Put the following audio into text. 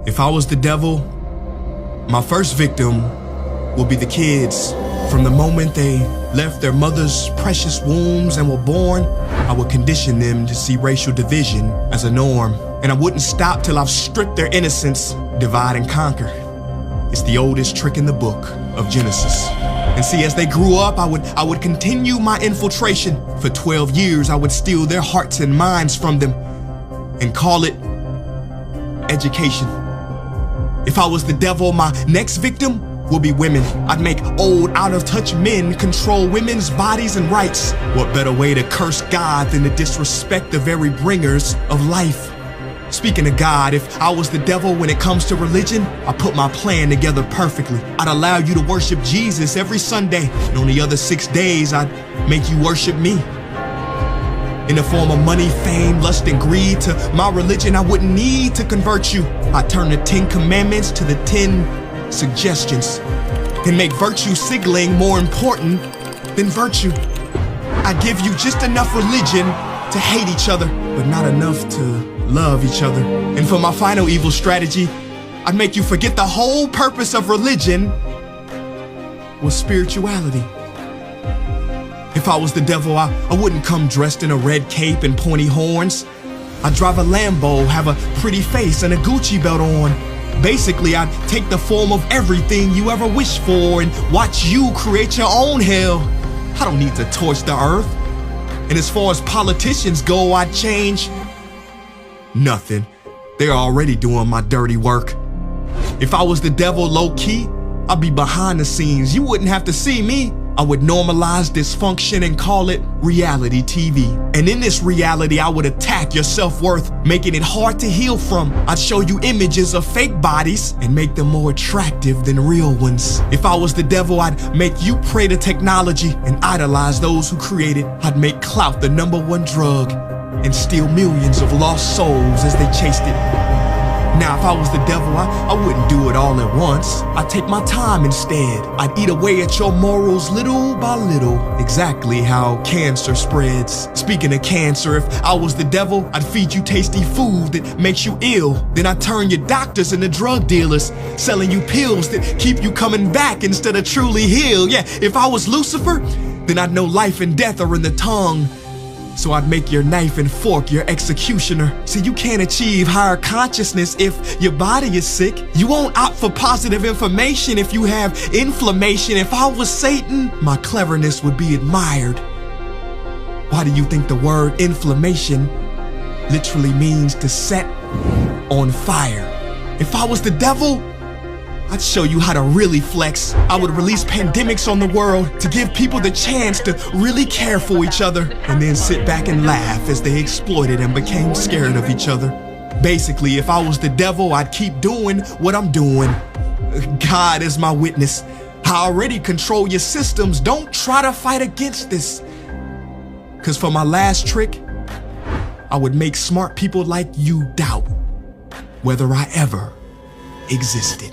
If I was the devil, my first victim will be the kids. From the moment they left their mother's precious wombs and were born, I would condition them to see racial division as a norm. And I wouldn't stop till I've stripped their innocence, divide and conquer. It's the oldest trick in the book of Genesis. And see, as they grew up, I would continue my infiltration. For 12 years, I would steal their hearts and minds from them and call it education. If I was the devil, my next victim will be women. I'd make old, out-of-touch men control women's bodies and rights. What better way to curse God than to disrespect the very bringers of life? Speaking of God, if I was the devil when it comes to religion, I put my plan together perfectly. I'd allow you to worship Jesus every Sunday, and on the other 6 days, I'd make you worship me. In the form of money, fame, lust, and greed, to my religion, I wouldn't need to convert you. I'd turn the 10 commandments to the 10 suggestions and make virtue signaling more important than virtue. I give you just enough religion to hate each other, but not enough to love each other. And for my final evil strategy, I'd make you forget the whole purpose of religion was spirituality. If I was the devil, I wouldn't come dressed in a red cape and pointy horns. I'd drive a Lambo, have a pretty face and a Gucci belt on. Basically, I'd take the form of everything you ever wished for and watch you create your own hell. I don't need to torch the earth. And as far as politicians go, I'd change nothing. They're already doing my dirty work. If I was the devil low-key, I'd be behind the scenes. You wouldn't have to see me. I would normalize dysfunction and call it reality TV. And in this reality, I would attack your self-worth, making it hard to heal from. I'd show you images of fake bodies and make them more attractive than real ones. If I was the devil, I'd make you pray to technology and idolize those who create it. I'd make clout the #1 drug and steal millions of lost souls as they chased it. Now, if I was the devil, I wouldn't do it all at once. I'd take my time instead. I'd eat away at your morals little by little, exactly how cancer spreads. Speaking of cancer, if I was the devil, I'd feed you tasty food that makes you ill. Then I'd turn your doctors into drug dealers, selling you pills that keep you coming back instead of truly healed. Yeah, if I was Lucifer, then I'd know life and death are in the tongue. So I'd make your knife and fork your executioner. See, you can't achieve higher consciousness if your body is sick. You won't opt for positive information if you have inflammation. If I was Satan, my cleverness would be admired. Why do you think the word inflammation literally means to set on fire? If I was the devil, I'd show you how to really flex. I would release pandemics on the world to give people the chance to really care for each other and then sit back and laugh as they exploited and became scared of each other. Basically, if I was the devil, I'd keep doing what I'm doing. God is my witness. I already control your systems. Don't try to fight against this. Because for my last trick, I would make smart people like you doubt whether I ever existed.